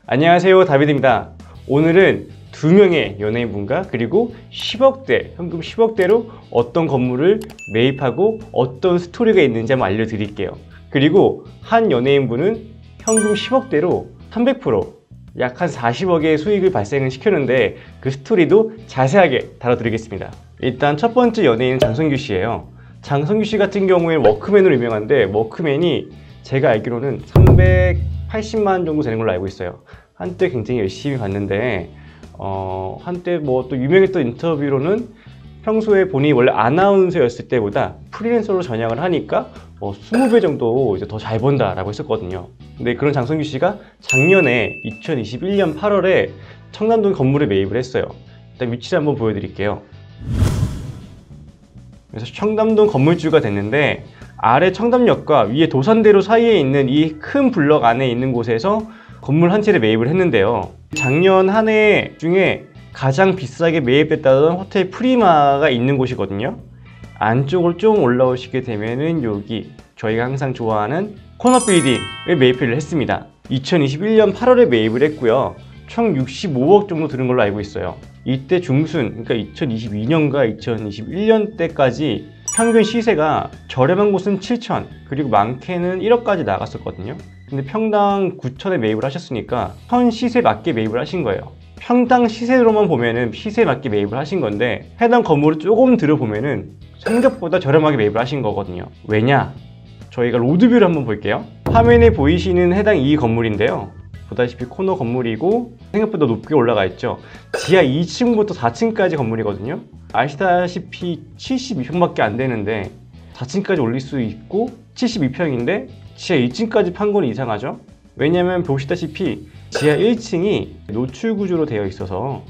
안녕하세요, 다비드입니다. 오늘은 두 명의 연예인분과 그리고 10억대, 현금 10억대로 어떤 건물을 매입하고 어떤 스토리가 있는지 한번 알려드릴게요. 그리고 한 연예인분은 현금 10억대로 300%, 약 한 40억의 수익을 발생을 시켰는데 그 스토리도 자세하게 다뤄드리겠습니다. 일단 첫 번째 연예인은 장성규 씨예요. 장성규 씨 같은 경우에 워크맨으로 유명한데, 워크맨이 제가 알기로는 380만 정도 되는 걸로 알고 있어요. 한때 굉장히 열심히 봤는데 한때 뭐 또 유명했던 인터뷰로는 평소에 본인이 원래 아나운서였을 때보다 프리랜서로 전향을 하니까 20배 정도 이제 더 잘 번다라고 했었거든요. 근데 그런 장성규 씨가 작년에 2021년 8월에 청담동 건물에 매입을 했어요. 일단 위치를 한번 보여드릴게요. 그래서 청담동 건물주가 됐는데, 아래 청담역과 위에 도산대로 사이에 있는 이 큰 블럭 안에 있는 곳에서 건물 한 채를 매입을 했는데요. 작년 한 해 중에 가장 비싸게 매입됐다던 호텔 프리마가 있는 곳이거든요. 안쪽을 좀 올라오시게 되면은 여기 저희가 항상 좋아하는 코너 빌딩을 매입을 했습니다. 2021년 8월에 매입을 했고요. 총 65억 정도 드는 걸로 알고 있어요. 이때 중순, 그러니까 2022년과 2021년 때까지 평균 시세가 저렴한 곳은 7천, 그리고 많게는 1억까지 나갔었거든요. 근데 평당 9천에 매입을 하셨으니까 현 시세 맞게 매입을 하신 거예요. 평당 시세로만 보면은 시세에 맞게 매입을 하신 건데, 해당 건물을 조금 들여보면은 생각보다 저렴하게 매입을 하신 거거든요. 왜냐? 저희가 로드뷰를 한번 볼게요. 화면에 보이시는 해당 이 건물인데요, 보다시피 코너 건물이고 생각보다 높게 올라가 있죠. 지하 2층부터 4층까지 건물이거든요. 아시다시피 72평밖에 안 되는데 4층까지 올릴 수 있고 72평인데 지하 2층까지 판 건 이상하죠. 왜냐면 보시다시피 지하 1층이 노출 구조로 되어 있어서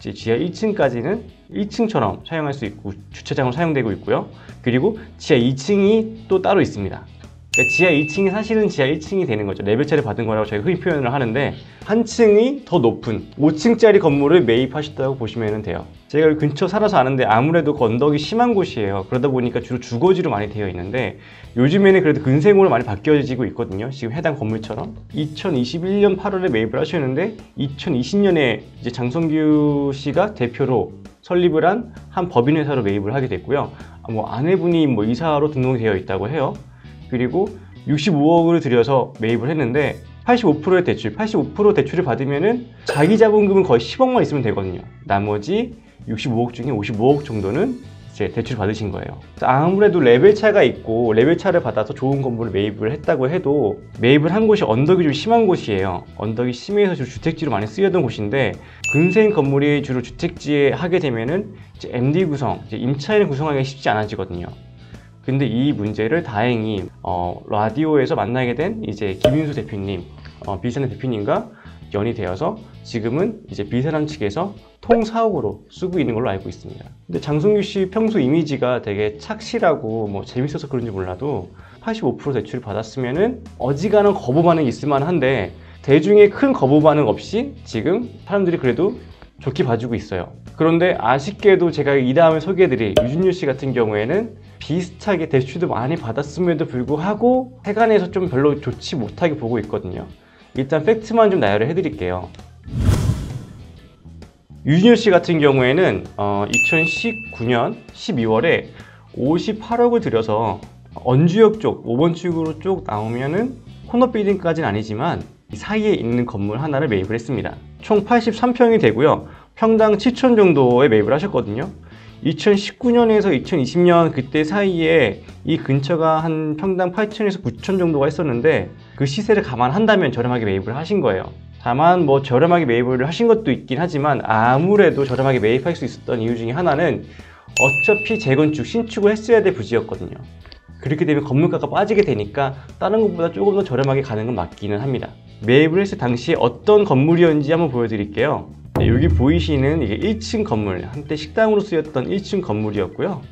지하 1층까지는 1층처럼 사용할 수 있고 주차장으로 사용되고 있고요. 그리고 지하 2층이 또 따로 있습니다. 그러니까 지하 2층이 사실은 지하 1층이 되는 거죠. 레벨차를 받은 거라고 저희가 흔히 표현을 하는데, 한 층이 더 높은 5층짜리 건물을 매입하셨다고 보시면 돼요. 제가 여기 근처 살아서 아는데 아무래도 건덕이 심한 곳이에요. 그러다 보니까 주로 주거지로 많이 되어 있는데, 요즘에는 그래도 근생으로 많이 바뀌어지고 있거든요. 지금 해당 건물처럼. 2021년 8월에 매입을 하셨는데 2020년에 이제 장성규 씨가 대표로 설립을 한 법인회사로 매입을 하게 됐고요. 아내분이 이사로 등록이 되어 있다고 해요. 그리고 65억을 들여서 매입을 했는데 85%의 대출, 85% 대출을 받으면은 자기 자본금은 거의 10억만 있으면 되거든요. 나머지 65억 중에 55억 정도는 이제 대출 받으신 거예요. 아무래도 레벨차가 있고 레벨차를 받아서 좋은 건물을 매입을 했다고 해도, 매입을 한 곳이 언덕이 좀 심한 곳이에요. 언덕이 심해서 주로 주택지로 많이 쓰여던 곳인데, 근생 건물이 주로 주택지에 하게 되면은 이제 MD 구성, 이제 임차인을 구성하기가 쉽지 않아지거든요. 근데 이 문제를 다행히 라디오에서 만나게 된 이제 김윤수 대표님, 비사람 대표님과 연이 되어서 지금은 이제 비사람 측에서 통사옥으로 쓰고 있는 걸로 알고 있습니다. 근데 장성규 씨 평소 이미지가 되게 착실하고 재밌어서 그런지 몰라도 85% 대출을 받았으면은 어지간한 거부 반응이 있을 만한데, 대중의 큰 거부 반응 없이 지금 사람들이 그래도 좋게 봐주고 있어요. 그런데 아쉽게도 제가 이 다음에 소개해드릴 유준열 씨 같은 경우에는 비슷하게 대출도 많이 받았음에도 불구하고 세간에서 좀 별로 좋지 못하게 보고 있거든요. 일단 팩트만 좀 나열을 해드릴게요. 유준열 씨 같은 경우에는 2019년 12월에 58억을 들여서 언주역 쪽 5번 출구로 쭉 나오면은 코너 빌딩까지는 아니지만 이 사이에 있는 건물 하나를 매입을 했습니다. 총 83평이 되고요. 평당 7천 정도에 매입을 하셨거든요. 2019년에서 2020년 그때 사이에 이 근처가 한 평당 8천에서 9천 정도가 했었는데, 그 시세를 감안한다면 저렴하게 매입을 하신 거예요. 다만 저렴하게 매입을 하신 것도 있긴 하지만, 아무래도 저렴하게 매입할 수 있었던 이유 중에 하나는 어차피 재건축, 신축을 했어야 될 부지였거든요. 그렇게 되면 건물가가 빠지게 되니까 다른 것보다 조금 더 저렴하게 가는 건 맞기는 합니다. 매입을 했을 당시에 어떤 건물이었는지 한번 보여드릴게요. 네, 여기 보이시는 이게 1층 건물, 한때 식당으로 쓰였던 1층 건물이었고요.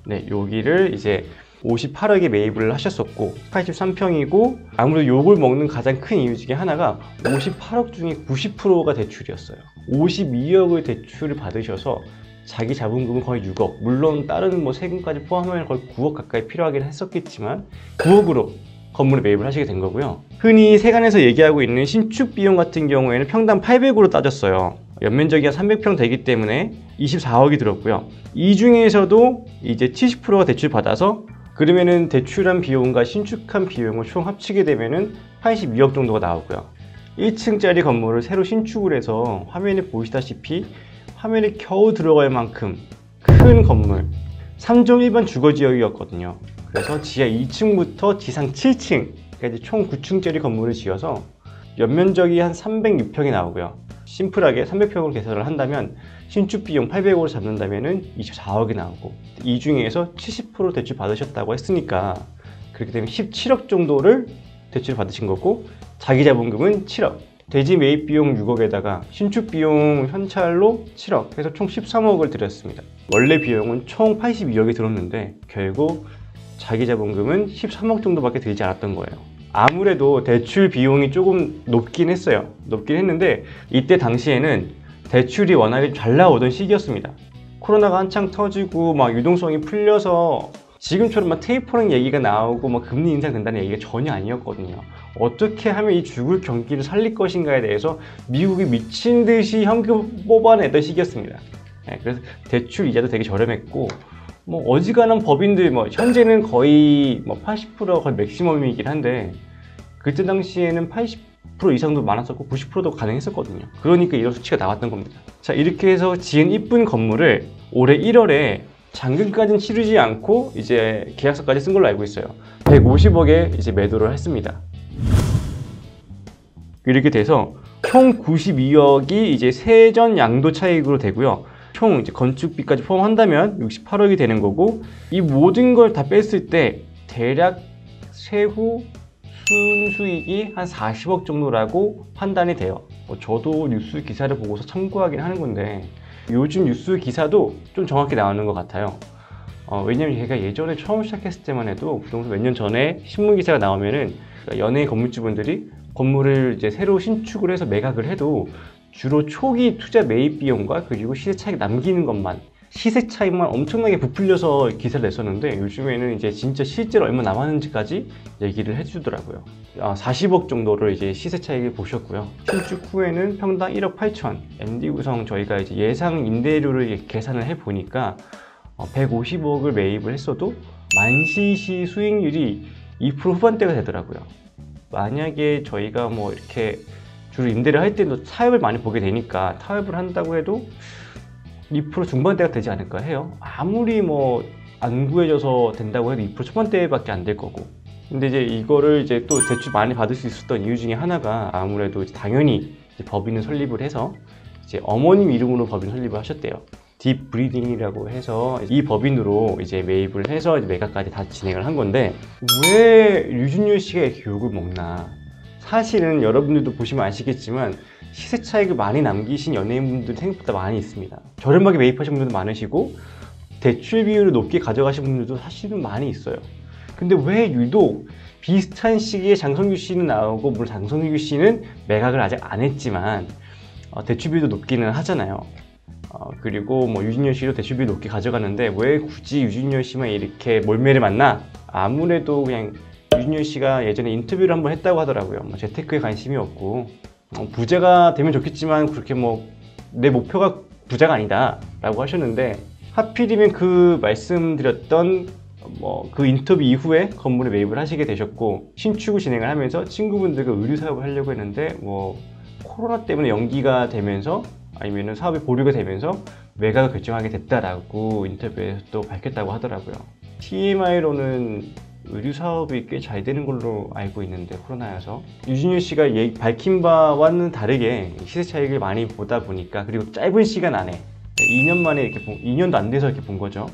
네, 여기를 이제 58억에 매입을 하셨었고 83평이고, 아무래도 욕을 먹는 가장 큰 이유 중에 하나가 58억 중에 90%가 대출이었어요. 52억의 대출을 받으셔서 자기 자본금은 거의 6억, 물론 다른 세금까지 포함하면 거의 9억 가까이 필요하긴 했었겠지만 9억으로 건물에 매입을 하시게 된 거고요. 흔히 세간에서 얘기하고 있는 신축 비용 같은 경우에는 평당 800으로 따졌어요. 연면적이 한 300평 되기 때문에 24억이 들었고요. 이 중에서도 이제 70%가 대출 받아서 그러면은 대출한 비용과 신축한 비용을 총 합치게 되면은 82억 정도가 나오고요. 1층짜리 건물을 새로 신축을 해서 화면에 보시다시피 화면에 겨우 들어갈 만큼 큰 건물 3종 일반 주거지역이었거든요. 그래서 지하 2층부터 지상 7층까지 총 9층짜리 건물을 지어서 연면적이 한 306평이 나오고요. 심플하게 300평으로 계산을 한다면 신축 비용 800억으로 잡는다면 24억이 나오고, 이 중에서 70% 대출 받으셨다고 했으니까 그렇게 되면 17억 정도를 대출 받으신 거고, 자기 자본금은 7억, 대지 매입 비용 6억에다가 신축 비용 현찰로 7억 해서 총 13억을 들였습니다. 원래 비용은 총 82억이 들었는데 결국 자기 자본금은 13억 정도밖에 들지 않았던 거예요. 아무래도 대출 비용이 조금 높긴 했어요. 높긴 했는데 이때 당시에는 대출이 워낙에 잘 나오던 시기였습니다. 코로나가 한창 터지고 막 유동성이 풀려서 지금처럼 막 테이퍼링 얘기가 나오고 막 금리 인상된다는 얘기가 전혀 아니었거든요. 어떻게 하면 이 죽을 경기를 살릴 것인가에 대해서 미국이 미친 듯이 현금 뽑아내던 시기였습니다. 그래서 대출 이자도 되게 저렴했고, 뭐 어지간한 법인들 뭐 현재는 거의 뭐 80%가 거의 맥시멈이긴 한데 그때 당시에는 80% 이상도 많았었고 90%도 가능했었거든요. 그러니까 이런 수치가 나왔던 겁니다. 자, 이렇게 해서 지은 이쁜 건물을 올해 1월에 잔금까지는 치르지 않고 이제 계약서까지 쓴 걸로 알고 있어요. 150억에 이제 매도를 했습니다. 이렇게 돼서 총 92억이 이제 세전 양도 차익으로 되고요. 총 이제 건축비까지 포함한다면 68억이 되는 거고, 이 모든 걸 다 뺐을 때 대략 세후 순수익이 한 40억 정도라고 판단이 돼요. 저도 뉴스 기사를 보고서 참고하긴 하는 건데 요즘 뉴스 기사도 좀 정확히 나오는 것 같아요. 왜냐면 제가 예전에 처음 시작했을 때만 해도 부동산 몇 년 전에 신문 기사가 나오면은 연예인 건물주분들이 건물을 이제 새로 신축을 해서 매각을 해도 주로 초기 투자 매입 비용과 그리고 시세 차익 남기는 것만, 시세 차익만 엄청나게 부풀려서 기사를 냈었는데 요즘에는 이제 진짜 실제로 얼마 남았는지까지 얘기를 해주더라고요. 40억 정도를 이제 시세 차익을 보셨고요. 신축 후에는 평당 1억 8천, MD 구성 저희가 이제 예상 임대료를 계산을 해 보니까 150억을 매입을 했어도 만시시 수익률이 2% 후반대가 되더라고요. 만약에 저희가 뭐 이렇게 주로 임대를 할 때도 타협을 많이 보게 되니까 타협을 한다고 해도 2% 중반대가 되지 않을까 해요. 아무리 뭐 안 구해져서 된다고 해도 2% 초반대밖에 안 될 거고. 근데 이제 이거를 이제 또 대출 많이 받을 수 있었던 이유 중에 하나가 아무래도 당연히 이제 법인을 설립을 해서 이제 어머님 이름으로 법인 설립을 하셨대요. 딥 브리딩이라고 해서 이 법인으로 이제 매입을 해서 이제 매각까지 다 진행을 한 건데, 왜 류준열 씨가 이렇게 욕을 먹나? 사실은 여러분들도 보시면 아시겠지만 시세 차익을 많이 남기신 연예인분들이 생각보다 많이 있습니다. 저렴하게 매입하신 분들도 많으시고 대출 비율을 높게 가져가신 분들도 사실은 많이 있어요. 근데 왜 유독 비슷한 시기에 장성규 씨는 나오고, 물론 장성규 씨는 매각을 아직 안 했지만 대출 비율도 높기는 하잖아요. 그리고 뭐 유준열 씨도 대출 비율 높게 가져가는데 왜 굳이 유준열 씨만 이렇게 몰매를 만나? 아무래도 그냥 유준열 씨가 예전에 인터뷰를 한번 했다고 하더라고요. 뭐 재테크에 관심이 없고 부자가 되면 좋겠지만 그렇게 뭐 내 목표가 부자가 아니다 라고 하셨는데, 하필이면 그 말씀드렸던 뭐 그 인터뷰 이후에 건물에 매입을 하시게 되셨고, 신축을 진행을 하면서 친구분들과 의류 사업을 하려고 했는데 뭐 코로나 때문에 연기가 되면서 아니면 사업이 보류가 되면서 매각을 결정하게 됐다라고 인터뷰에서 또 밝혔다고 하더라고요. TMI로는 의류 사업이 꽤 잘 되는 걸로 알고 있는데, 코로나여서 유준열 씨가 밝힌 바와는 다르게 시세 차익을 많이 보다 보니까, 그리고 짧은 시간 안에 2년 만에 이렇게 2년도 안 돼서 이렇게 본 거죠.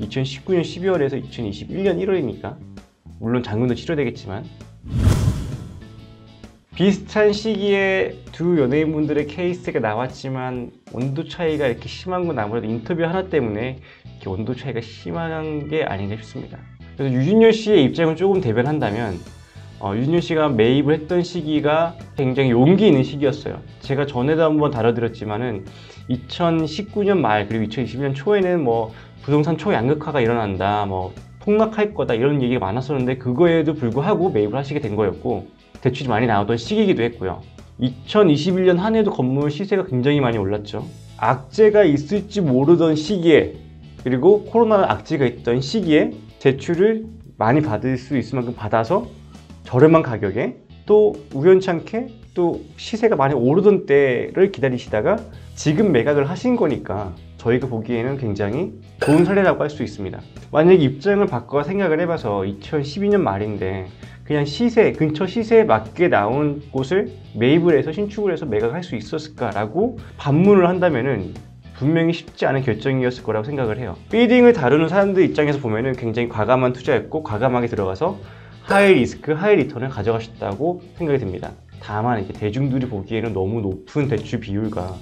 2019년 12월에서 2021년 1월이니까 물론 잔금도 치료되겠지만, 비슷한 시기에 두 연예인분들의 케이스가 나왔지만 온도 차이가 이렇게 심한 건 아무래도 인터뷰 하나 때문에 이렇게 온도 차이가 심한 게 아닌가 싶습니다. 그래서 유준열 씨의 입장을 조금 대변한다면, 유준열 씨가 매입을 했던 시기가 굉장히 용기 있는 시기였어요. 제가 전에도 한번 다뤄드렸지만은 2019년 말 그리고 2020년 초에는 뭐 부동산 초양극화가 일어난다, 뭐 폭락할 거다 이런 얘기가 많았었는데 그거에도 불구하고 매입을 하시게 된 거였고 대출이 많이 나오던 시기이기도 했고요. 2021년 한 해도 건물 시세가 굉장히 많이 올랐죠. 악재가 있을지 모르던 시기에 그리고 코로나 악재가 있던 시기에 대출을 많이 받을 수 있을 만큼 받아서 저렴한 가격에 또 우연찮게 또 시세가 많이 오르던 때를 기다리시다가 지금 매각을 하신 거니까 저희가 보기에는 굉장히 좋은 사례라고 할 수 있습니다. 만약에 입장을 바꿔 생각을 해봐서 2012년 말인데 그냥 시세, 근처 시세에 맞게 나온 곳을 매입을 해서 신축을 해서 매각할 수 있었을까라고 반문을 한다면은 분명히 쉽지 않은 결정이었을 거라고 생각을 해요. 빌딩을 다루는 사람들 입장에서 보면은 굉장히 과감한 투자였고 과감하게 들어가서 하이 리스크, 하이 리턴을 가져가셨다고 생각이 듭니다. 다만 이제 대중들이 보기에는 너무 높은 대출 비율과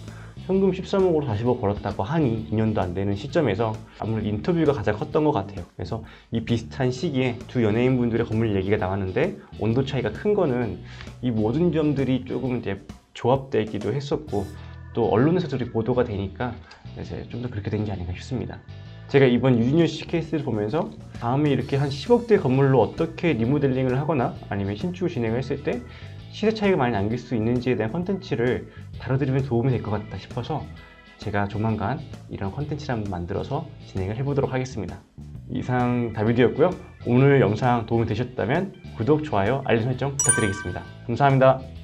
현금 13억으로 40억 벌었다고 하니 2년도 안 되는 시점에서 아무래도 인터뷰가 가장 컸던 것 같아요. 그래서 이 비슷한 시기에 두 연예인분들의 건물 얘기가 나왔는데 온도 차이가 큰 거는 이 모든 점들이 조금 이제 조합되기도 했었고 또 언론에서도 보도가 되니까 이제 좀 더 그렇게 된 게 아닌가 싶습니다. 제가 이번 유진열 씨 케이스를 보면서 다음에 이렇게 한 10억대 건물로 어떻게 리모델링을 하거나 아니면 신축을 진행을 했을 때 시세 차이가 많이 남길 수 있는지에 대한 컨텐츠를 다뤄드리면 도움이 될 것 같다 싶어서 제가 조만간 이런 컨텐츠를 한번 만들어서 진행을 해보도록 하겠습니다. 이상 다비드였고요. 오늘 영상 도움이 되셨다면 구독, 좋아요, 알림 설정 부탁드리겠습니다. 감사합니다.